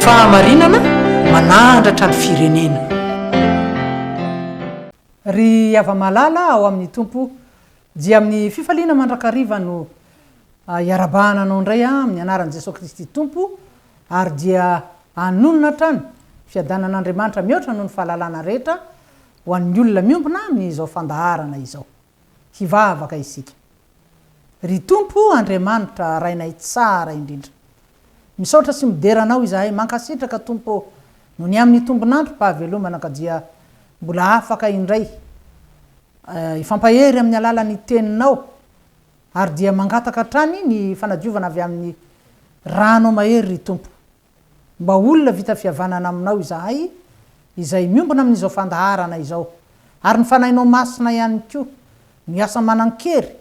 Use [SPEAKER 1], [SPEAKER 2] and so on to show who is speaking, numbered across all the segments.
[SPEAKER 1] Fahamarinana manandratra ny firenena.
[SPEAKER 2] Ry ava-malala ao amin'ny tompo dia amin'ny fifaliana mandrakariva no iarabahana anao indray amin'ny anaran'i Jesosy Kristy tompo ary dia anonona trany fiadanan'Andriamanitra mihoatra noho ny fahalalana rehetra ho an'ny olona miombona amin'izao fandaharana izao. Hivavaka isika. Ry tompo Andriamanitra rainay tsara indrindra. Misaotra sy mideranao izahay mankasitraka tompo no ny amin'ny tombonandro pahavelomana ka dia mbola afaka indray ifampahery amin'ny alalan'ny teninao ary dia mangataka trany ny fanadiovana avy amin'ny rano mahery ry tompo. Mba olona vita fihavanana aminao izahay izay miombona amin'izao fandaharana izao ary ny fanahinao masina ihany koa miasa manan-kery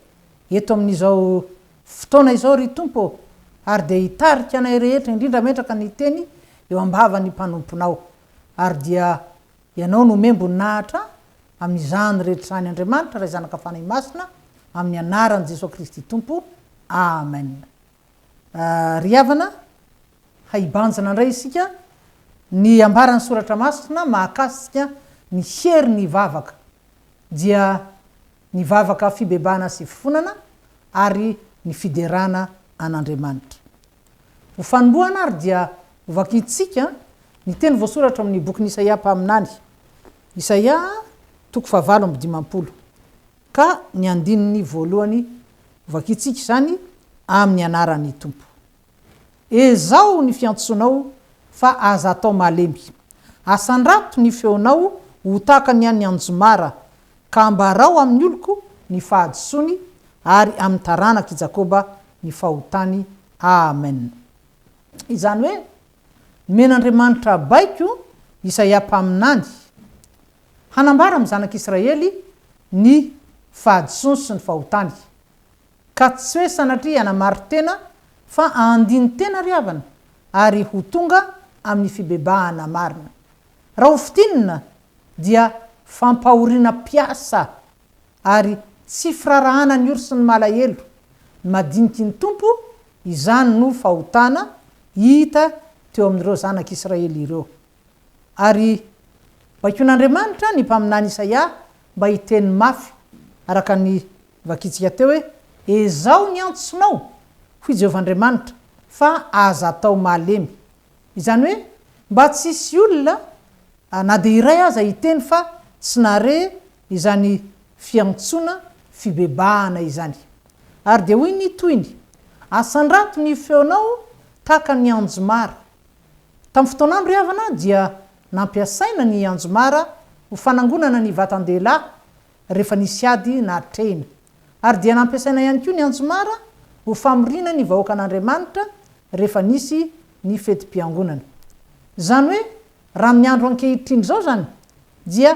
[SPEAKER 2] eto amin'izao fotoana izao ry tompo ary dia hitarika anay rehetra indrindra metraka ny teny eo ambavany mpanomponao ary dia ianao no membo nahatra amin'izany rehetra zany Andriamanitra ray zanaka fanahy masina amin'ny anaran'i Jesosy Kristy tompo. Amen. Ry havana haibanjana indray isika ny ambaran'ny soratra masina mahakasika ny hery ny vavaka dia ny vavaka fibebana sy fifonana ary ny fiderana an'Andriamanitra. Ho fanombohana ary dia vakitsika ny teny voasoratra amin'ny bokin'i Isaia mpaminany. Isaia 7:50 ka ny andininy voalohany vakitsika zany amin'ny anaran'ny tompo. Ezao ny fiantsonao fa aza atao malemy. Asandrato ny feonao ho tahaka ny an'ny anjomara ka ambarao amin'ny oloko ny fahadisony ary amin'ny taranaki Jakoba ny fahotany. Amen. Izany hoe men'Andriamanitra baiko Isaia mpaminany hanambara amin'ny zanak'Israely ny fahadisony sy ny fahotany ka tsy hoe sanatria hanamary tena fa andiny tena ry havana ary ho tonga amin'ny fibebahana marina. Raha ho fitinina dia fampahoriana piasa ary tsy firarahana ny oro sy ny malahelo. Madiniky ny tompo izany no fahotana hita teo amin'ireo zanak'Israely ireo. Ary baikoan'Andriamanitra ny mpaminany Isaia mba hiteny mafy araka ny vakitsika teo hoe ezao ny antsonao ho Jehovahandriamanitra fa aza atao malemy. Izany hoe mba tsisy olona na dia iray aza hiteny fa tsy nare izany fiantsona fibebahana izany. Ary dia hoy ny toyny asandrato ny feonao tahaka ny anjomara. Tamin'ny fotoanandro ry havana dia nampiasaina ny anjomara ho fanangonana ny vatan-dehilahy rehefa nisy ady na trehina. Ary dia nampiasaina ihany koa ny anjomara ho famorina ny vahoaka an'Andriamanitra rehefa nisy ny fetim-piangonana. Zany hoe raha amin'ny andro ankehitriny zao zany dia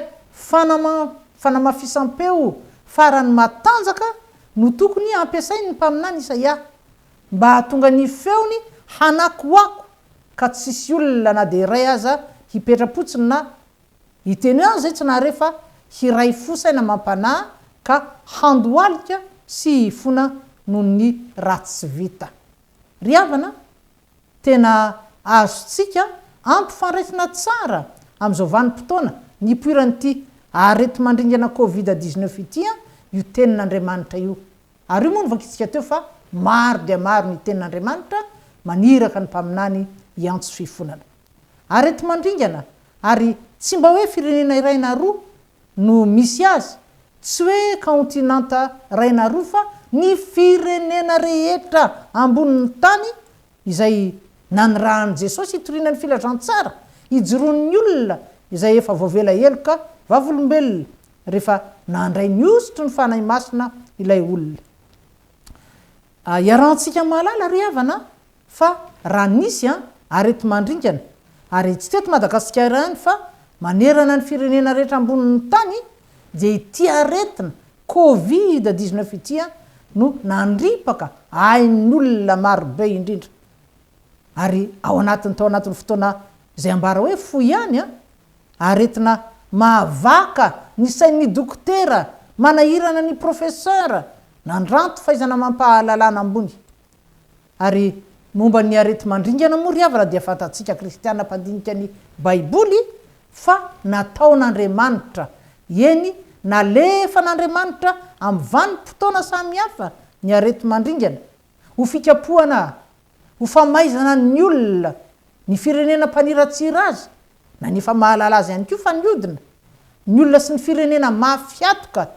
[SPEAKER 2] fanamafisam-peo farany matanjaka no tokony ampiasainy ny mpaminany Isaia mba hahatonga ny feony hanakoako ka tsisy olona na dia iray aza hipetrapotsiny na hiteny azy zay tsy nare fa hiray fosaina mampanahy ka handoalika sy hifona noho ny ratsy vita. Ry havana tena azotsika ampifandraisina tsara amin'izao vanim-potoana ny poiran'ity arety mandringana Covid-19 ity io tenin'Andriamanitra io. Ary io moa ny vakitsika teo fa maro dia maro ny tenin'Andriamanitra maniraka ny mpaminany iantso fifonana. Arety mandringana ary tsy mba hoe firenena iray na roa no misy azy, tsy hoe kontinanta iray na roa fa ny firenena rehetra ambonin'ny tany izay nanirahan'i Jesosy hitoriana ny filazantsara hijoroan'ny olona izay efa voavela heloka vavolombelona rehefa nandray ny osotro ny fanahy masina ilay olona. Iarantsika malala ry havana fa raha nisy arety mandringana ary tsy teto Madagasikara ihany fa manerana ny firenena rehetra ambonin'ny tany dia ity aretina Covid-19 ity no nandripaka ain'ny olona marobe indrindra. Ary ao anatin'ny fotoana izay ambara hoe fo ihany aretina mahavaka ny sain'ny dokotera, manahirana ny profesera, nandranto fahaizana mampahalalana ambony. Ary momba ny arety mandringana moa ry avana dia fantatsika kristiana mpandinika ny baiboly fa nataon'Andriamanitra eny nalefa n'Andriamanitra amin'ny vanim-potoana samihafa ny arety mandringana ho fikapohana ho famaizana ny olona ny firenena mpaniratsira azy na ny fa mahalala azy ihany koa fa niodina ny olona sy ny firenena mafiatoka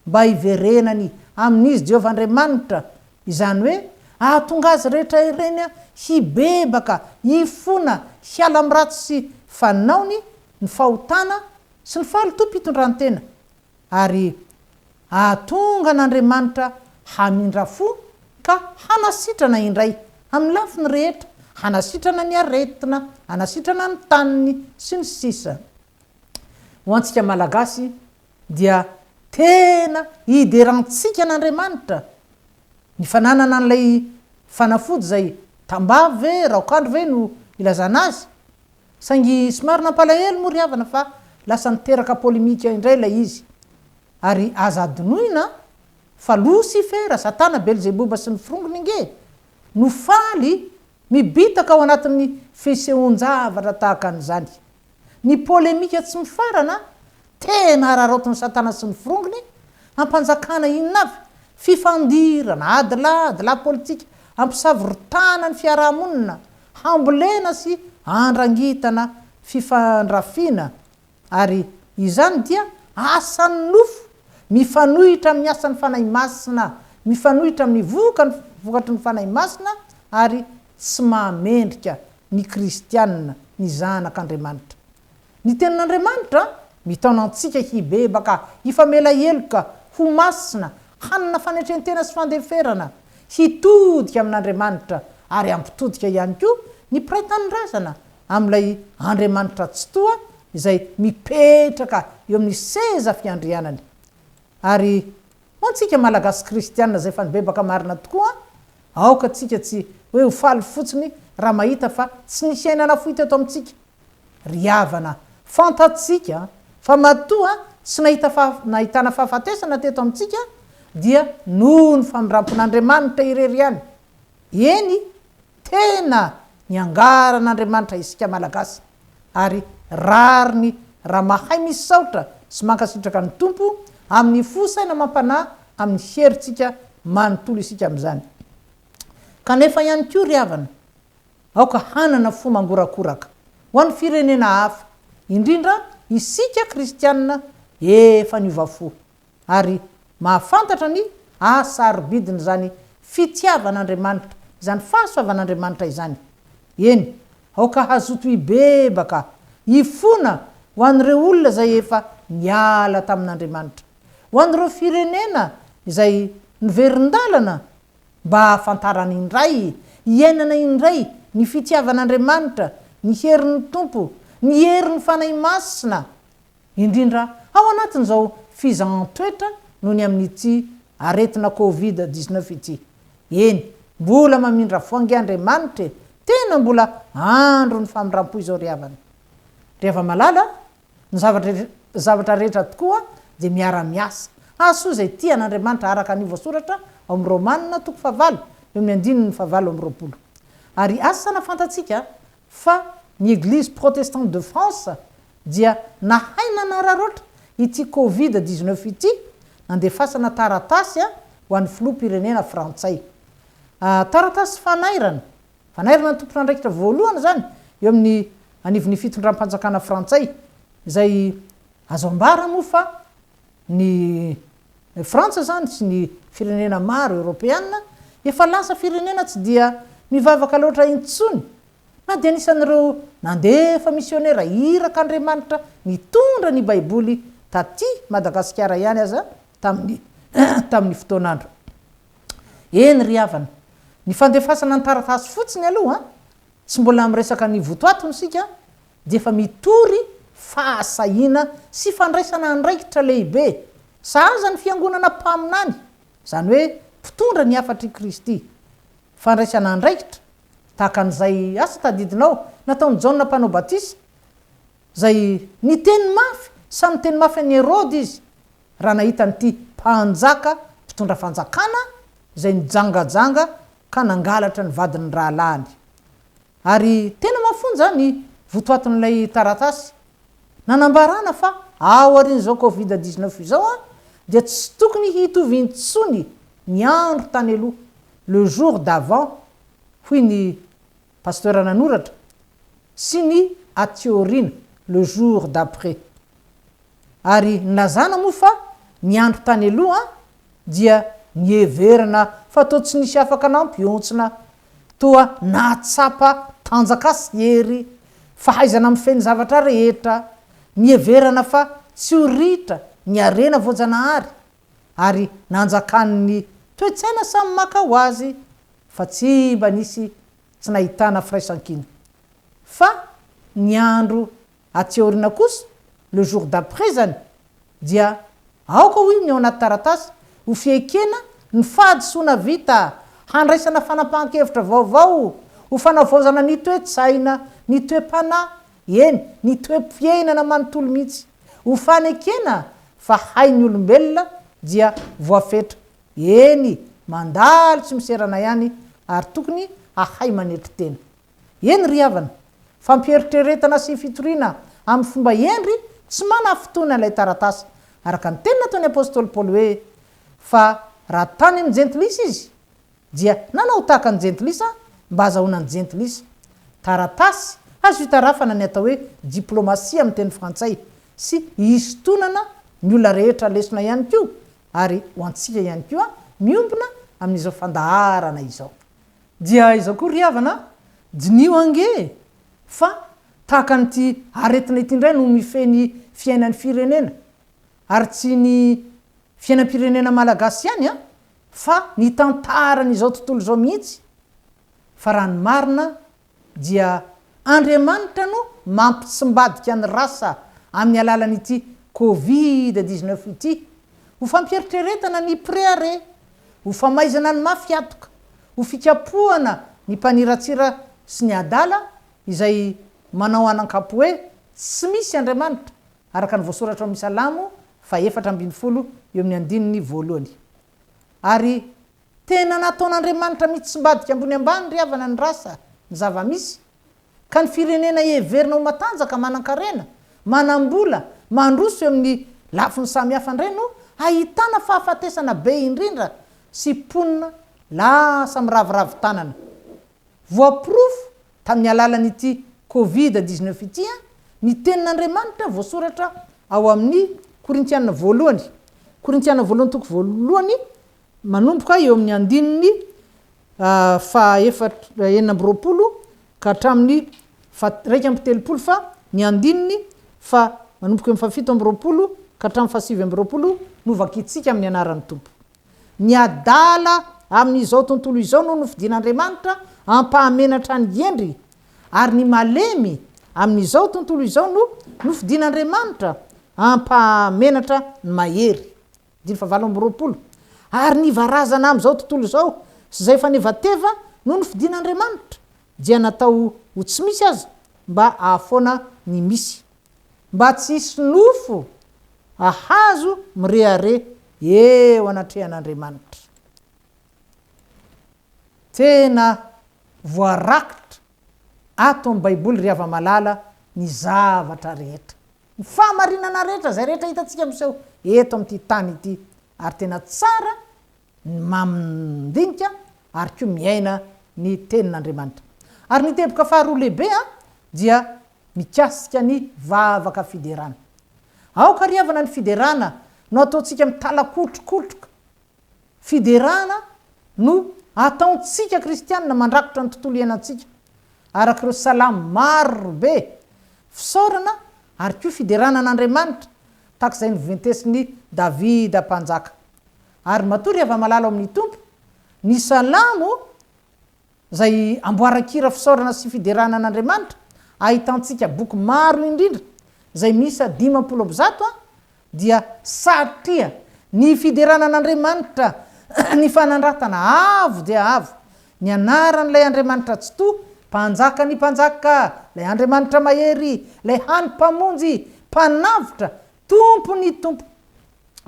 [SPEAKER 2] mba hiverenany amin'izy Jehovah Andriamanitra izany hoe ahatonga azy rehetra ireny hibebaka hifona hiala amin'ny ratsy sy fanaony ny fahotana sy ny fahalotom-pitondran-tena ary ahatonga n'Andriamanitra hamindra fo ka hanasitrana indray amin'ny lafiny rehetra hanasitrana ny aretina hanasitrana ny taniny sy ny sisa ho antsika malagasy dia tena hiderantsika n'Andriamanitra ny fananana an'ilay fanafody zay tambavy ve raokandro ve no ilazana azy saingy somary nampalahelo moa ry havana fa lasa niteraka polémika indray ilay izy ary aza adinoina fa Lucifera satana Belzeboba sy ny firongony inge no faly mibitaka ao anatin'ny fisehoan-javatra tahaka an'izany ny polémika tsy mifarana tena araraotin'ny satana sy ny firongony ampanjakana inona avy fifandirana adilady la politika ampisavorotana ny fiarahamonina hambolena sy andrangitana fifandrafina ary izany dia asan'ny nofo mifanohitra amin'ny asan'ny fanahy masina mifanohitra amin'ny vokatry ny fanahy masina ary tsy mahamendrika ny kristianina ny zanak'Andriamanitra ny tenin'Andriamanitra mitaona antsika hibebaka hifamela heloka ho masina hanana fanetrentena sy fandeferana hitodika amin'Andriamanitra ary ampitodika ihany koa ny piray tanindrazana amin'ilay Andriamanitra tsy toa izay mipetraka eo amin'ny seza fiandrianany ary ho antsika malagasy kristianina zay fanibebaka marina tokoa aoka atsika tsy hoe ho faly fotsiny raha mahita fa tsy nisy ainana fohita eto amintsika ry havana fantatsika fa matoa tsy nahitana fahafatesana teto amintsika dia noho ny famirampon'Andriamanitra irery ihany eny tena ny angaran'Andriamanitra isika malagasy ary rariny raha mahay misy saotra sy mankasitraka ny tompo amin'ny fosaina mampanahy amin'ny heritsika manontolo isika amin'izany kanefa ihany koa ry havana aoka hanana fo mangorakoraka ho an'ny firenena hafa indrindra isika kristianina efa niova fo ary mahafantatra ny asarobidiny zany fitiavan'Andriamanitra izany fahasoavan'Andriamanitra izany eny aoka hazoto hibebaka hifona ho an'ireo olona zay efa niala tamin'Andriamanitra ho an'ireo firenena izay niverin-dalana mba hafantarana indray hiainana indray ny fitiavan'Andriamanitra ny herin'ny tompo ny herin'ny fanahy masina indrindra ao anatin'izao fizaham-toetra noho ny amin'ity aretina Covid-19 ity eny mbola mamindra foangy Andriamanitra tena mbola andro ny famirampo izao ry havana rehefa malala ny zavatra rehetra tokoa dia miara-miasa asoa zay tia an'Andriamanitra araka ny voasoratra ao amin'ny Romanina 9 eo amin'ny 9:20 ary asana fantatsika fa ny Église protestante de France dia nahaina nararoatra ity Covid-19 ity nandefasana taratasy ho an'ny filoham-pirenena frantsay taratasy fanairana tompona andraikitra voalohany zany eo amin'ny anivon'ny fitondram-panjakana frantsay izay azo ambara moa fa ny Frantsa zany sy ny firenena maro européenne efa lasa firenena tsy dia mivavaka loatra intsony na dia anisan'ireo nandefa misionera iraka Andriamanitra mitondra ny baiboly taty Madagasikara ihany aza tamin'ny fotoanandro eny ry havana ny fandefasana ny taratasy fotsiny aloha tsy mbola miresaka ny votoatony sika dia efa mitory fahasahina sy fandraisana andraikitra lehibe sahaza ny fiangonana mpaminany zany hoe mpitondra ny afatry Kristy fandraisana andraikitra tahaka an'izay asa tadidinao nataony Jaona mpanao batisa zay ny teny mafy samy teny mafy an'ny Herody izy raha nahita nyity mpanjaka mpitondra fanjakana zay nijangajanga ka nangalatra ny vadiny rahalany. Ary tena mafonja ny votoatin'ilay taratasy. Nanambarana fa ao ariny zao Covid-19 izao dia tsy tokony hitovy intsony ny andro tany aloha, le jour d'avant, hoy ny pasteur nanoratra, sy ny atiorina, le jour d'après. Ary nilazana moa fa ny andro tany aloha dia nieverana fa toa tsy nisy afaka nampiontsina, toa natsapa tanjaka sy hery, fahaizana mifeny zavatra rehetra, nieverana fa tsy horitra ny arena voajanahary, ary nanjakan'ny toetsaina samy maka ho azy, fa tsy mba nisy tsy nahitana firaisan-kina. Fa ny andro atiorina kosa, le jour d'après zany, dia aoka hoy ny ao anaty taratasy ho fiekena ny fahadisoana vita, handraisana fanapahan-kevitra vaovao, ho fanavaozana ny toetsaina, ny toe-panahy, eny ny toe-piainana manontolo mihitsy, ho fanekena fa hain'ny olombelona dia voafetra, eny mandalo tsy miserana ihany, ary tokony ahay manetry tena. Eny ry havana, fampieritrretana sy fitoriana amin'ny fomba endry tsy mana fotoana ilay taratasy, araka ny tena nataon'ny apôstôly Paoly hoe fa raha tany amin'ny jentilisa izy dia nanao tahaka ny jentilisa mba azahoana ny jentilisa. Taratasy azo hitarafana ny atao hoe diplomasia amin'ny teny frantsay, sy histonana ny olona rehetra lesona ihany koa, ary ho antsika ihany koa miombona amin'izao fandaharana izao. Dia izao koa ry havana, dinio ange fa tahaka nyty aretina ity indray no mifeny fiainan'ny firenena, ary tsy ny fiainam-pirenena malagasy ihany fa ny tantaran'izao tontolo izao mihitsy. Fa raha ny marina dia Andriamanitra no mampitsimbadika ny rasa amin'ny alalan'ity Covid-19 ity, ho fampieritrretana ny préare, ho famaizana ny mafiatoka, ho fikapohana ny mpaniratsira sy ny adala izay manao anan-kapo hoe tsy misy Andriamanitra, araka ny voasoratra ao amin'ny Salamo 4:20 eo amin'ny andininy voalohany. Ary tena nataon'Andriamanitra mitsimbadika ambony ambany ry havana ny rasa ny zava-misy, ka ny firenena heverina ho matanjaka manan-karena, manam-bola, mandroso eo amin'ny lafiny samy hafa indray no ahitana fahafatesana be indrindra sy ponina lasa miraviravy tanana. Voaporofo tamin'ny alalan'ity Covid-19 ity ny tenin'Andriamanitra voasoratra ao amin'ny Korintiana voalohany, Korintiana voalohany toko voalohany, manomboka eo amin'ny andininy 4:20 ka hatramin'ny 2:30 fa ny andininy fa manomboka eo amin'ny 7:20 ka hatramin'ny 7:20 no vakitsika amin'ny anaran'ny tompo. Ny adala amin'izao tontolo izao no nofidin'Andriamanitra ampahamenatra ny endry, ary ny malemy amin'izao tontolo izao no nofidin'Andriamanitra ampahamenatra ny mahery. 20:20 ary ny varazana amin'izao tontolo izao sy zay fa nevateva no nofidin'Andriamanitra dia natao ho tsy misy azy mba ahafoana ny misy, mba tsy hisy nofo ahazo mirehare eo anatrehan'Andriamanitra. Tena voarakitra ato amin'ny baiboly ry hava-malala ny zavatra rehetra, ny fahamarinana rehetra zay rehetra hitantsika miseho eto amin'ity tany ity, ary tena tsara ny mamindinika ary koa miaina ny tenin'Andriamanitra. Ary ny teboka faharoa lehibe dia mikasika ny vavaka fiderana. Aoka ry havana ny fiderana no ataontsika mitalakotrokotroka. Fiderana no ataontsika kristianina mandrakotra ny tontolo iainantsika, araka ireo salamo maro be fisaorana, ary koa fiderana an'Andriamanitra tahaka izay noventesiny Davida mpanjaka. Ary matory hava-malala ao amin'ny tompo, ny salamo zay amboaran-kira fisaorana sy fiderana an'Andriamanitra ahitantsika boky maro indrindra zay misa 50 dia satria ny fiderana an'Andriamanitra ny fanandratana avo dia avo, ny anaran'ilay Andriamanitra tsy to, mpanjaka ny mpanjaka, lay Andriamanitra mahery, lay hany mpamonjy, mpanavitra, tompo ny tompo,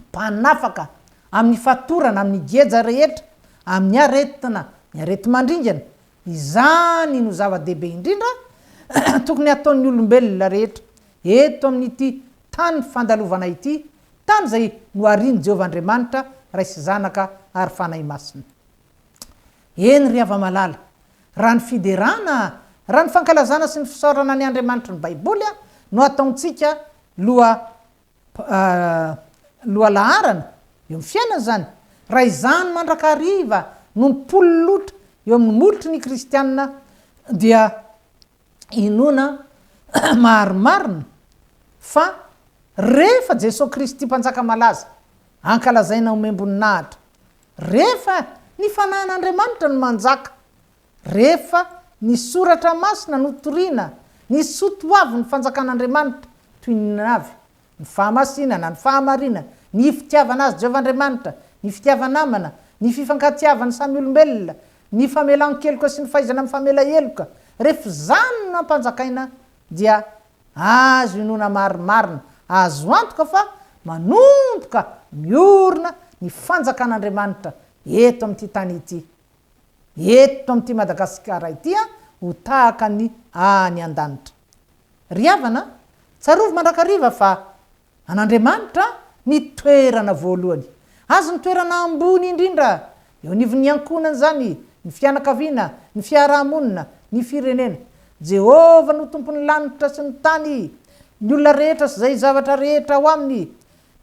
[SPEAKER 2] mpanafaka amin'ny fatorana, amin'ny geja rehetra, amin'ny aretina, ny aretimandringana izany no zava-dehibe indrindra tokony ataon'ny olombelona rehetra eto amin'ity tany fandalovana ity, tany zay no ariny Jehovahandriamanitra raisy zanaka ary fanahy masina. Eny ry ava-malala, raha ny fiderana, raha ny fankalazana sy ny fisaorana ny Andriamanitra ny baiboly no ataontsika loha-laharana eo amin'ny fiainana zany, raha izany mandrakariva no mipololotra eo amin'ny molotry ny kristianina dia inona marimarina fa rehefa Jesosy Kristy mpanjaka malaza ankalazaina omemboninahitra, rehefa ny fanahin'Andriamanitra no manjaka, rehefa ny soratra masina no toriana, ny sotoavy ny fanjakan'Andriamanitra toy ny avy, ny fahamasinana, ny fahamarinana, ny fitiavana azy Jehovahandriamanitra, ny fitiavanamana, ny fifankatiavany samy olombelona, ny famelan-keloka sy ny fahaizana amin'ny famela heloka, rehefa zany no ampanjakaina dia azo inona marimarina, azo antoka fa manomboka miorina ny fanjakan'Andriamanitra eto amin'ity tany ity, eto amin'ity Madagasikara ity ho tahaka ny any an-danitra. Ry havana, tsarovy mandrakariva fa an'Andriamanitra ny toerana voalohany, azo ny toerana ambony indrindra eo anivon'ny ankonana zany, ny fianakaviana, ny fiarahamonina, ny firenena. Jehova no tompon'ny lanitra sy ny tany, ny olona rehetra sy zay zavatra rehetra ao aminy,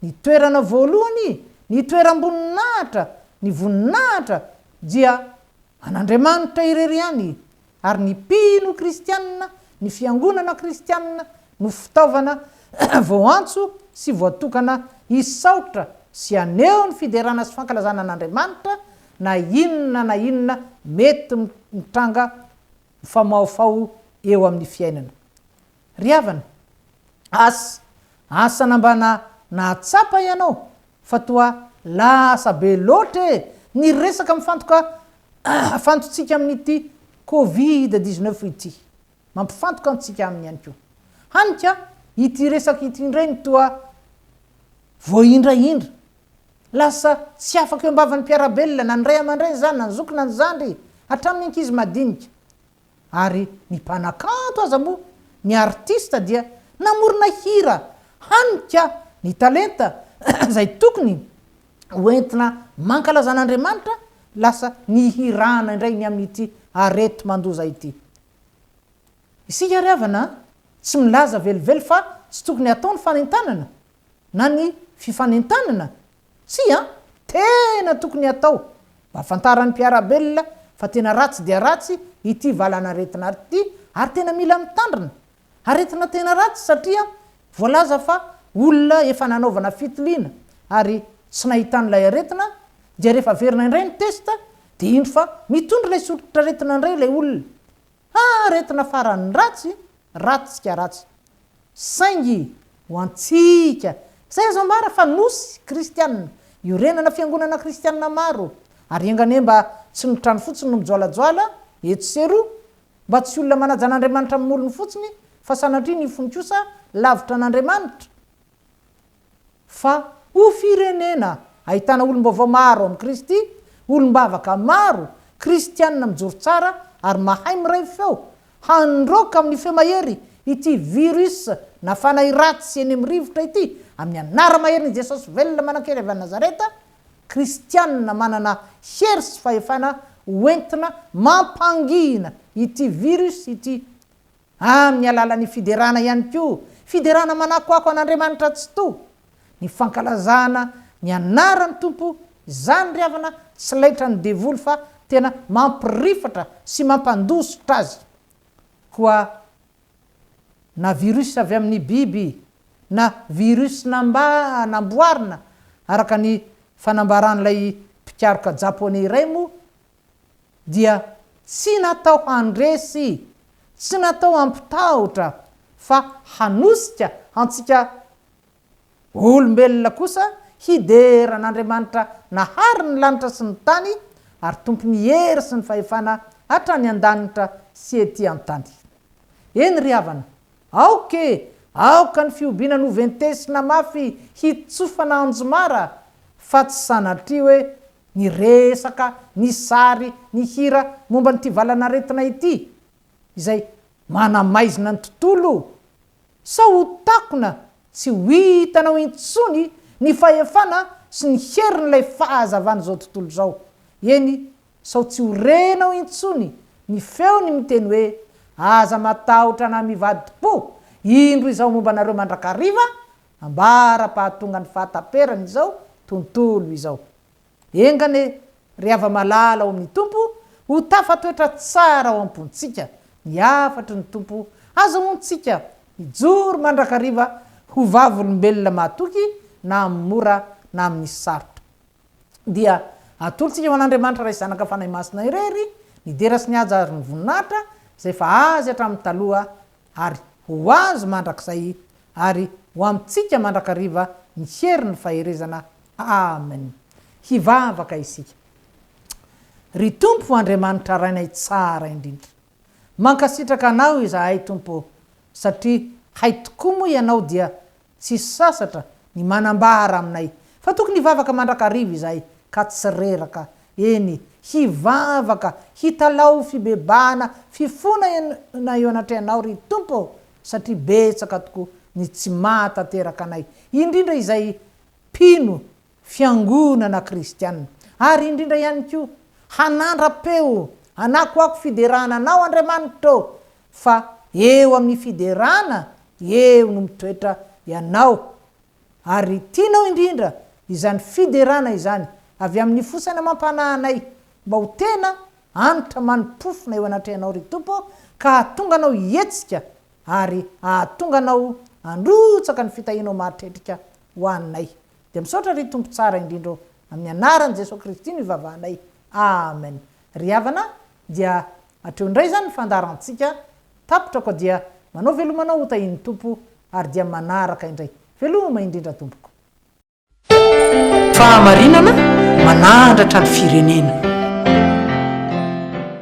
[SPEAKER 2] ny toerana voalohany, ny toeram-boninahitra, ny voninahitra dia an'Andriamanitra irery any, ary ny mpino kristianina, ny fiangonana kristianina no fitaovana voantso sy voatokana hisaotra sy aneho ny fiderana sy fankalazana an'Andriamanitra na inona mety mitranga famaofao eo amin'ny fiainana. Ry havana, asa nambana nahatsapa ianao fa toa lasa be loatra ny resaka mifantoka fantotsika amin'ity Covid-19 ity, mampifantoka antsika aminy ihany koa. Hanika ity resaka ity indray ny toa voaindraindra, lasa tsy afaka eo ambavan'ny mpiarabelona na ny ray aman-dray zany, na ny zoky na ny zandry, hatramin'ny ankizy madinika. Ary ny mpanakanto aza moa, ny artista dia namorona hira, hanika ny talenta zay tokony hoentina mankalazan'Andriamanitra lasa ny hirana indray ny amin'ity arety mandoza ity. Isika ry havana, tsy milaza velively fa tsy tokony atao ny fanentanana na ny fifanentanana, tsy tena tokony atao mba afantaran'ny mpiarabelona fa tena ratsy dia ratsy ity valana aretina ity, ary tena mila mitandrina. Aretina tena ratsy satria voalaza fa olona efa nanaovana fitiliana ary tsy nahitan'ilay aretina, dia rehefa verina indray ny testa dia indro fa mitondra ilay sototra aretina indray ilay olona. Aretina farany ratsy ka ratsy. Saingy ho antsika zay azo ambara fa nosy kristianina, iorenana fiangonana kristianina maro, ary engane mba tsy mitrano fotsiny no mijoalajoala eto seroa, mba tsy olona manaja an'Andriamanitra amin'ny olony fotsiny fa sanatria ny fonikosa lavitra an'Andriamanitra. Fa ho firenena ahitana olom-baovao maro amin'ny Kristy, olombavaka maro, kristianina mijoro tsara ary mahay miray feo, handroka amin'ny feo mahery ity virus na fanahy ratsy eny amin'ny rivotra ity, amin'ny anara mahery ny Jesosy velona manan-kery avy Nazareta. Kristianina manana hery sy fahefana hoentina mampangina ity virus ity amin'ny alalan'ny fiderana ihany koa, fiderana manakoako an'Andriamanitra tsy to, ny fankalazana ny anaran'ny tompo, zany ry havana tsy laitra ny devoly fa tena mampirifatra sy mampandositra azy. Koa na virus avy amin'ny biby na virus namboarina araka ny fanambaran'ilay mpikaroka japonais iray moa, dia tsy natao handresy, tsy natao hampitahotra fa hanosika antsika olombelona kosa hideran'Andriamanitra nahary ny lanitra sy ny tany, ary tompony hery sy ny fahefana hatrany an-danitra sy ety an-tany. Eny ry havana, aoka ny fiobina noventesina mafy hitsofana anjomara, fa tsy sanatria hoe ny resaka ny sary ny hira momba nyty valanaretina ity izay manamaizina ny tontolo sa ho takona tsy ho hitanao intsony ny fahefana sy ny herin'ilay fahazavana zao tontolo zao eny sao tsy ho renao intsony ny feo ny miteny hoe aza matahotra na mivadi-po indro izao momba nareo mandrakariva ambara-pahatonga ny fahataperany izao tontolo izao engane ry ava-malala ao amin'ny tompo ho tafatoetra tsara ao ampontsika ny afatry ny tompo azaontsika hijoro mandrakariva ho vavolombelona mahatoky na amin'ny mora na amin'ny sarotra dia atolotsika ho an'Andriamanitra ray zanaka fanahy masina irery ny dera sy ny aja ary ny voninahitra zay fa azy hatramin'ny taloha ary ho azy mandrakizay ary ho amintsika mandrakariva ny hery ny faherezana amen hivavaka isika ry tompo Andriamanitra rainay tsara indrindra mankasitraka anao izahay tompo satria hay tokoa moa ianao dia tsy sasatra ny manambara aminay fa tokony hivavaka mandrakariva izahay ka tsy reraka eny hivavaka hitalao fibebana fifona na eo anatrehanao ry tompo satria betsaka tokoa ny tsy matateraka anay indrindra izay pino fiangonana kristianina ary indrindra ihany koa hanandra-peo anakoako fiderananao Andriamanitra fa eo amin'ny fiderana eo no mitoetra ianao ary tianao indrindra izany fiderana izany avy amin'ny fosana mampananay mba ho tena anitra manopofona eo anatrehanao ry tompo ka hahatonga anao hietsika ary hahatonga anao androtsaka ny fitahinao mahitretrika ho annay dia misaotra ry tompo tsara indrindra amin'ny anaran'i Jesosy Kristy no ivavahanay amen ry havana dia atreo indray zany ny fandaharantsika tapitra ko dia manao velomanao hotahin'ny tompo ary dia manaraka indray veloma indrindra tompoko
[SPEAKER 1] fahamarinana manandratra ny firenena